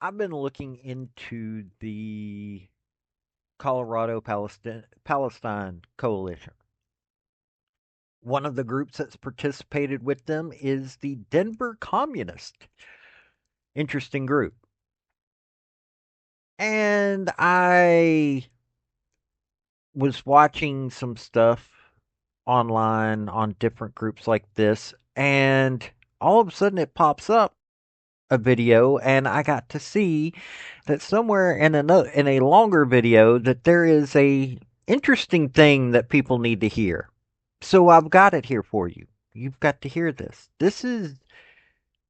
I've been looking into the Colorado Palestine Coalition. One of the groups that's participated with them is the Denver Communist. Interesting group. And I was watching some stuff online on different groups like this, and all of a sudden it pops up a video, and I got to see that somewhere in a longer video that there is a interesting thing that people need to hear. So I've got it here for you. You've got to hear this. This is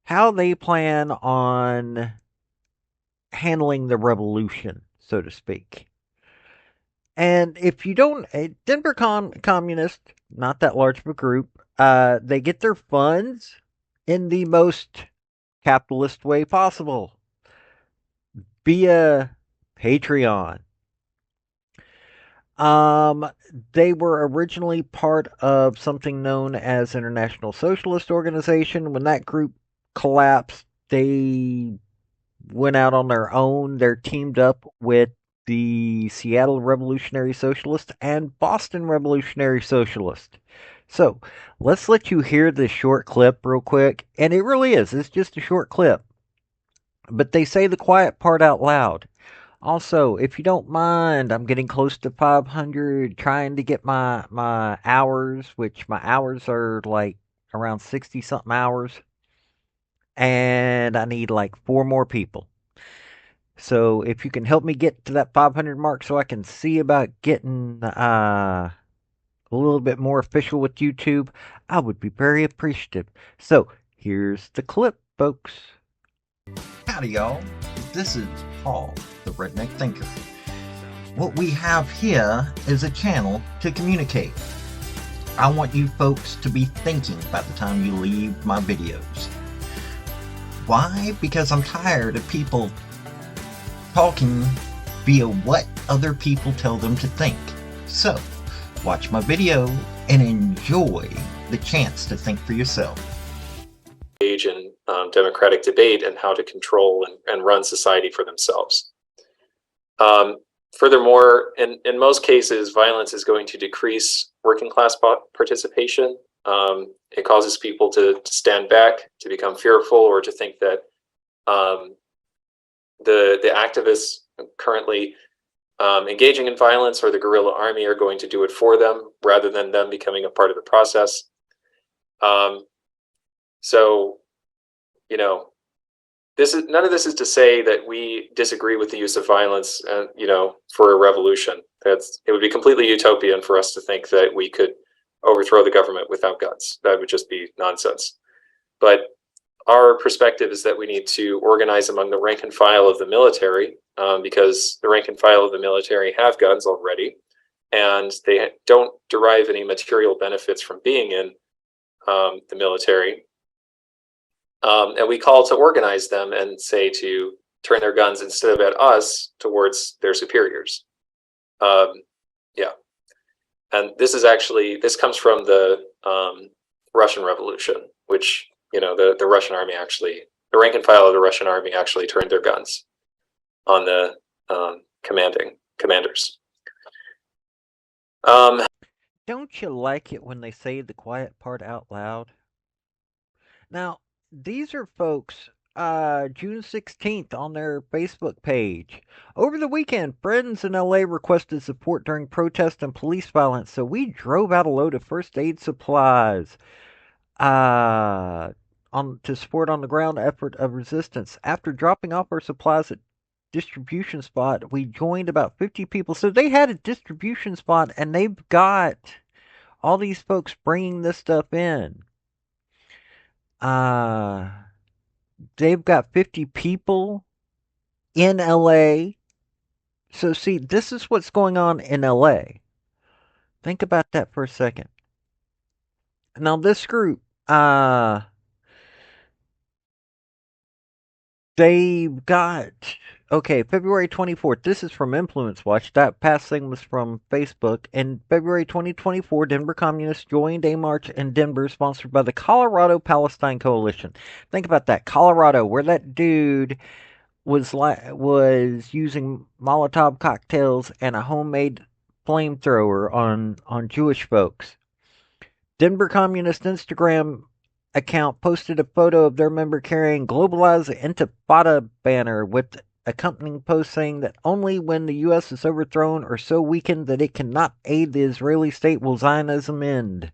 how they plan on handling the revolution, so to speak. And if you don't, Denver Communist, not that large of a group, they get their funds in the most capitalist way possible via Patreon. Um, they were originally part of something known as International Socialist Organization. When that group collapsed, they went out on their own. They're teamed up with the Seattle Revolutionary Socialist and Boston Revolutionary Socialist. So let's let you hear this short clip real quick. And it really is. It's just a short clip. But they say the quiet part out loud. Also, if you don't mind, I'm getting close to 500, trying to get my hours, which my hours are like around 60 something hours, and I need like four more people. So if you can help me get to that 500 mark so I can see about getting a little bit more official with YouTube, I would be very appreciative. So here's the clip, folks. Howdy, y'all. This is Paul, the Redneck Thinker. What we have here is a channel to communicate. I want you folks to be thinking by the time you leave my videos. Why? Because I'm tired of people talking via what other people tell them to think. So, watch my video and enjoy the chance to think for yourself. Engage in democratic debate and how to control and run society for themselves. Furthermore, in most cases, violence is going to decrease working class participation. It causes people to stand back, to become fearful, or to think that the activists currently engaging in violence or the guerrilla army are going to do it for them rather than them becoming a part of the process. So, you know, none of this is to say that we disagree with the use of violence, for a revolution. It would be completely utopian for us to think that we could overthrow the government without guns. That would just be nonsense. But our perspective is that we need to organize among the rank and file of the military, because the rank and file of the military have guns already, and they don't derive any material benefits from being in the military. And we call to organize them and say to turn their guns instead of at us towards their superiors. Yeah. And this comes from the Russian Revolution, which, the Russian army the rank and file of the Russian army actually turned their guns on the commanders. Don't you like it when they say the quiet part out loud? Now, these are folks, June 16th on their Facebook page. Over the weekend, friends in LA requested support during protest and police violence, so we drove out a load of first aid supplies to support on the ground effort of resistance. After dropping off our supplies at distribution spot, we joined about 50 people. So they had a distribution spot, and they've got all these folks bringing this stuff in. They've got 50 people in LA. So see, this is what's going on in LA. Think about that for a second. Now this group, they've got, okay, February 24th. This is from Influence Watch. That past thing was from Facebook. In February 2024, Denver Communists joined a march in Denver sponsored by the Colorado Palestine Coalition. Think about that. Colorado, where that dude was using Molotov cocktails and a homemade flamethrower on Jewish folks. Denver Communist Instagram account posted a photo of their member carrying "Globalize the Intifada" banner with accompanying post saying that only when the U.S. is overthrown or so weakened that it cannot aid the Israeli state will Zionism end.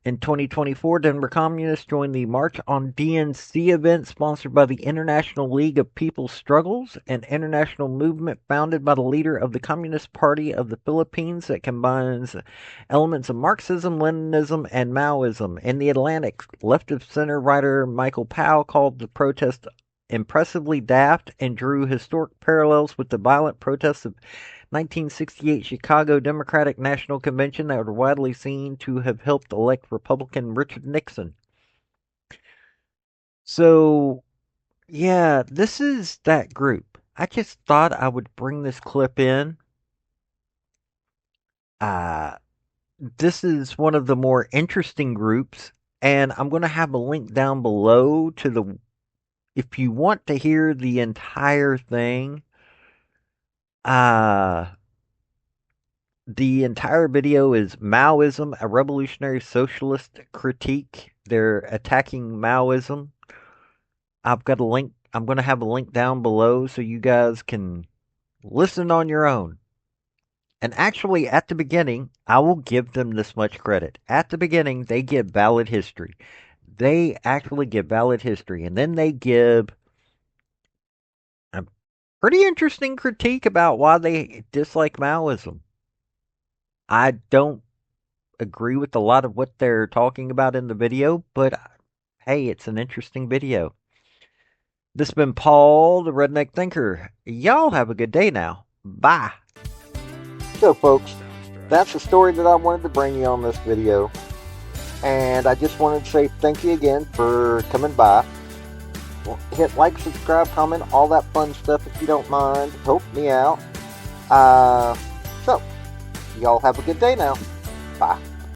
In 2024, Denver Communists joined the March on DNC event sponsored by the International League of People's Struggles, an international movement founded by the leader of the Communist Party of the Philippines that combines elements of Marxism, Leninism, and Maoism. In The Atlantic, left-of-center writer Michael Powell called the protest impressively daft and drew historic parallels with the violent protests of 1968 Chicago Democratic National Convention that were widely seen to have helped elect Republican Richard Nixon. So, yeah, this is that group. I just thought I would bring this clip in. This is one of the more interesting groups, and I'm going to have a link down below to the. If you want to hear the entire thing, the entire video is Maoism, a revolutionary socialist critique. They're attacking Maoism. I've got a link. I'm going to have a link down below so you guys can listen on your own. And actually, at the beginning, I will give them this much credit. At the beginning, they give valid history. They actually give valid history. And then they give a pretty interesting critique about why they dislike Maoism. I don't agree with a lot of what they're talking about in the video, but hey, it's an interesting video. This has been Paul, the Redneck Thinker. Y'all have a good day now. Bye. So, folks, that's the story that I wanted to bring you on this video. And I just wanted to say thank you again for coming by. Hit like, subscribe, comment, all that fun stuff if you don't mind. Help me out. So, y'all have a good day now. Bye.